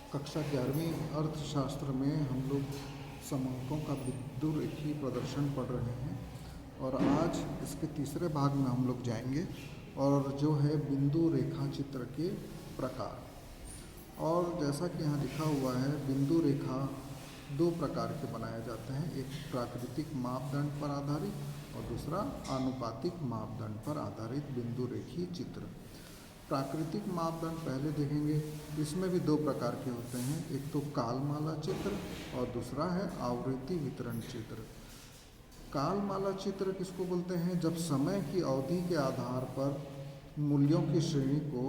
कक्षा 11वीं अर्थशास्त्र में हम लोग समंकों का विद्युतरेखीय प्रदर्शन पढ़ रहे हैं और आज इसके तीसरे भाग में हम लोग जाएंगे और जो है बिंदु रेखा चित्र के प्रकार। और जैसा कि यहाँ लिखा हुआ है, बिंदु रेखा दो प्रकार के बनाए जाते हैं, एक प्राकृतिक मापदंड पर आधारित और दूसरा आनुपातिक मापदंड पर आधारित बिंदु रेखीय चित्र। प्राकृतिक मापदंड पहले देखेंगे। इसमें भी दो प्रकार के होते हैं, एक तो कालमाला चित्र और दूसरा है आवृत्ति वितरण चित्र। कालमाला चित्र किसको बोलते हैं? जब समय की अवधि के आधार पर मूल्यों की श्रेणी को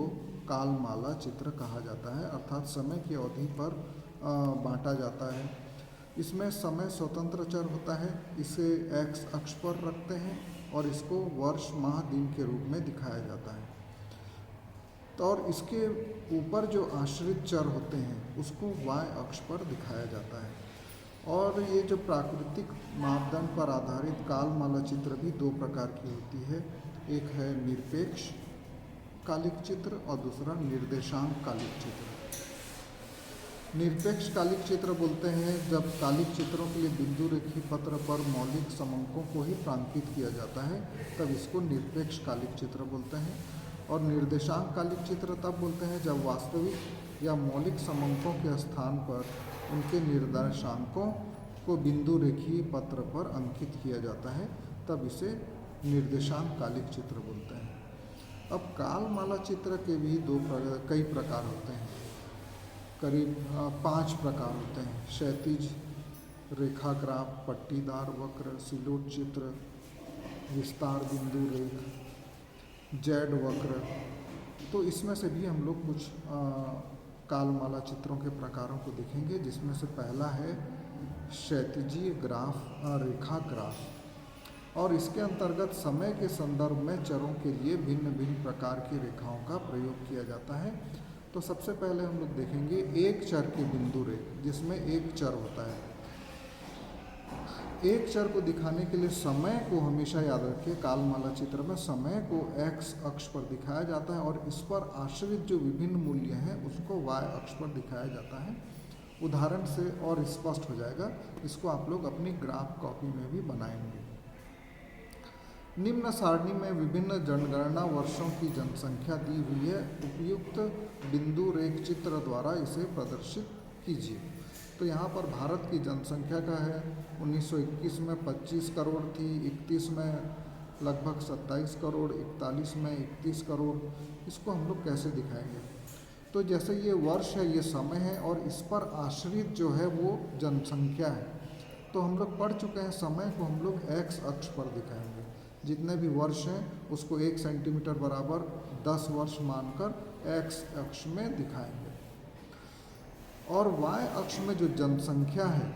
कालमाला चित्र कहा जाता है, अर्थात समय की अवधि पर बांटा जाता है। इसमें समय स्वतंत्र चर होता है, इसे एक्स अक्ष पर रखते हैं और इसको वर्ष माह दिन के रूप में दिखाया जाता है। तो और इसके ऊपर जो आश्रित चर होते हैं उसको y अक्ष पर दिखाया जाता है। और ये जो प्राकृतिक मापदंड पर आधारित कालमाला चित्र भी दो प्रकार की होती है, एक है निरपेक्ष कालिक चित्र और दूसरा निर्देशांक कालिक चित्र। निरपेक्ष कालिक चित्र बोलते हैं जब कालिक चित्रों के लिए बिंदु रेखीय पत्र पर मौलिक समंकों को ही प्रांकित किया जाता है, तब इसको निरपेक्ष कालिक चित्र बोलते हैं। और निर्देशांक कालिक चित्र तब बोलते हैं जब वास्तविक या मौलिक समंकों के स्थान पर उनके निर्देशांकों को बिंदु रेखीय पत्र पर अंकित किया जाता है, तब इसे निर्देशांक कालिक चित्र बोलते हैं। अब कालमाला चित्र के भी कई प्रकार होते हैं, करीब 5 प्रकार होते हैं। क्षैतिज रेखा ग्राफ, पट्टीदार वक्र, सिलोट चित्र, विस्तार बिंदु रेख, जेड वक्र। तो इसमें से भी हम लोग कुछ कालमाला चित्रों के प्रकारों को देखेंगे, जिसमें से पहला है क्षैतिजीय ग्राफ रेखा ग्राफ। और इसके अंतर्गत समय के संदर्भ में चरों के लिए भिन्न भिन्न प्रकार की रेखाओं का प्रयोग किया जाता है। तो सबसे पहले हम लोग देखेंगे एक चर के बिंदु रेख, जिसमें एक चर होता है। एक चर को दिखाने के लिए समय को हमेशा याद रखिए, कालमाला चित्र में समय को x अक्ष पर दिखाया जाता है और इस पर आश्रित जो विभिन्न मूल्य हैं उसको y अक्ष पर दिखाया जाता है। उदाहरण से और स्पष्ट हो जाएगा, इसको आप लोग अपनी ग्राफ कॉपी में भी बनाएंगे। निम्न सारणी में विभिन्न जनगणना वर्षों की जनसंख्या दी हुई है, उपयुक्त बिंदु रेख चित्र द्वारा इसे प्रदर्शित कीजिए। तो यहाँ पर भारत की जनसंख्या का है, 1921 में 25 करोड़ थी, 31 में लगभग 27 करोड़, 41 में 31 करोड़। इसको हम लोग कैसे दिखाएंगे? तो जैसे ये वर्ष है, ये समय है और इस पर आश्रित जो है वो जनसंख्या है। तो हम लोग पढ़ चुके हैं, समय को हम लोग x अक्ष पर दिखाएंगे। जितने भी वर्ष हैं उसको 1 सेंटीमीटर बराबर 10 वर्ष मानकर x अक्ष में दिखाएंगे। और y अक्ष में जो जनसंख्या है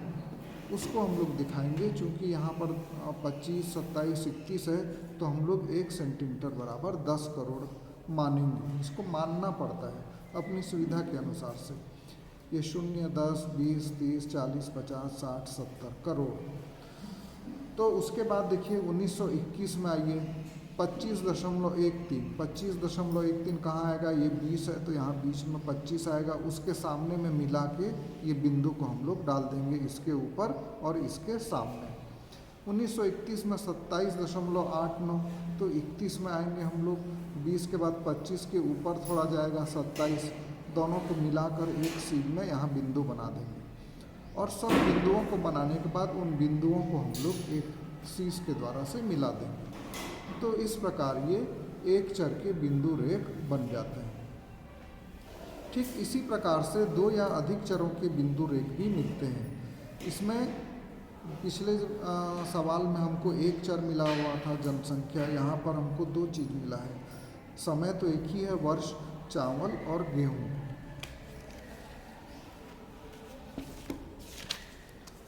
उसको हम लोग दिखाएंगे। चूँकि यहाँ पर 25, 27, 31 है, तो हम लोग 1 सेंटीमीटर बराबर 10 करोड़ मानेंगे। इसको मानना पड़ता है अपनी सुविधा के अनुसार से। ये 0, 10, 20, 30, 40, 50, 60, 70 करोड़। तो उसके बाद देखिए 1921 में आइए, 25.13, 25.13 कहाँ आएगा? ये 20 है, तो यहाँ बीच में 25 आएगा। उसके सामने में मिला के ये बिंदु को हम लोग डाल देंगे, इसके ऊपर और इसके सामने। 1931 में 27.89, तो 31 में आएंगे हम लोग, 20 के बाद 25 के ऊपर थोड़ा जाएगा 27, दोनों को मिलाकर एक सीध में यहाँ बिंदु बना देंगे। और सब बिंदुओं को बनाने के बाद उन बिंदुओं को हम लोग एक शीश के द्वारा से मिला देंगे। तो इस प्रकार ये एक चर के बिंदु रेख बन जाते हैं। ठीक इसी प्रकार से दो या अधिक चरों के बिंदु रेख भी मिलते हैं। इसमें पिछले सवाल में हमको एक चर मिला हुआ था, जनसंख्या। यहाँ पर हमको दो चीज़ मिला है, समय तो एक ही है, वर्ष, चावल और गेहूँ।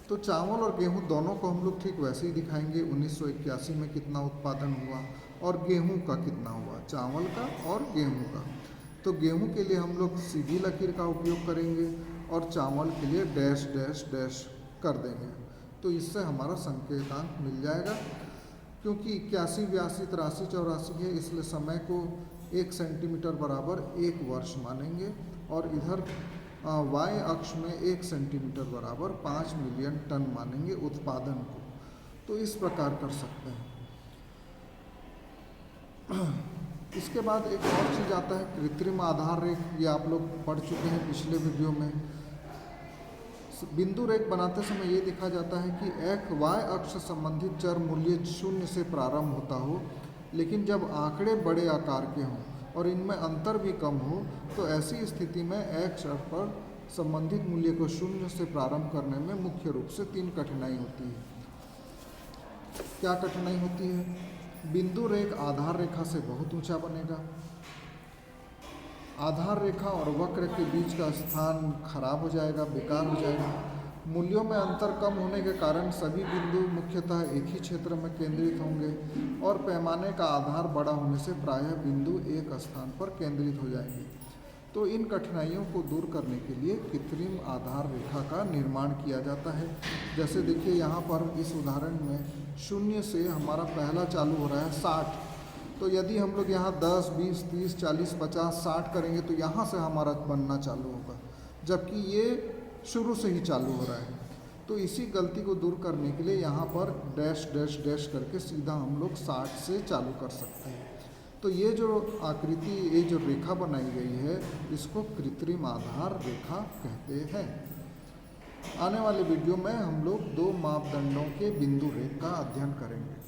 तो चावल और गेहूं दोनों को हम लोग ठीक वैसे ही दिखाएंगे। 1981 में कितना उत्पादन हुआ और गेहूं का कितना हुआ, चावल का और गेहूं का। तो गेहूं के लिए हम लोग सीधी लकीर का उपयोग करेंगे और चावल के लिए डैश डैश डैश कर देंगे। तो इससे हमारा संकेतांक मिल जाएगा। क्योंकि 81, 82, 83, 84 है, इसलिए समय को 1 सेंटीमीटर बराबर 1 वर्ष मानेंगे और इधर वाई अक्ष में 1 सेंटीमीटर बराबर 5 मिलियन टन मानेंगे उत्पादन को। तो इस प्रकार कर सकते हैं। इसके बाद एक और चीज़ आता है कृत्रिम आधार रेख। ये आप लोग पढ़ चुके हैं पिछले वीडियो में। बिंदु रेख बनाते समय ये देखा जाता है कि एक वाई अक्ष संबंधित चर मूल्य 0 से प्रारंभ होता हो, लेकिन जब आंकड़े बड़े आकार के हों और इनमें अंतर भी कम हो तो ऐसी स्थिति में एक्स अक्ष पर संबंधित मूल्य को 0 से प्रारंभ करने में मुख्य रूप से 3 कठिनाई होती है। क्या कठिनाई होती है? बिंदु रेख आधार रेखा से बहुत ऊंचा बनेगा। आधार रेखा और वक्र के बीच का स्थान खराब हो जाएगा, बेकार हो जाएगा। मूल्यों में अंतर कम होने के कारण सभी बिंदु मुख्यतः एक ही क्षेत्र में केंद्रित होंगे और पैमाने का आधार बड़ा होने से प्रायः बिंदु एक स्थान पर केंद्रित हो जाएंगे। तो इन कठिनाइयों को दूर करने के लिए कृत्रिम आधार रेखा का निर्माण किया जाता है। जैसे देखिए यहाँ पर इस उदाहरण में 0 से हमारा पहला चालू हो रहा है 60। तो यदि हम लोग यहाँ 10, 20, 30, 40, 50, 60 करेंगे तो यहाँ से हमारा बनना चालू होगा, जबकि ये शुरू से ही चालू हो रहा है। तो इसी गलती को दूर करने के लिए यहाँ पर डैश डैश डैश करके सीधा हम लोग 60 से चालू कर सकते हैं। तो ये जो आकृति, ये जो रेखा बनाई गई है, इसको कृत्रिम आधार रेखा कहते हैं। आने वाले वीडियो में हम लोग 2 मापदंडों के बिंदु रेख का अध्ययन करेंगे।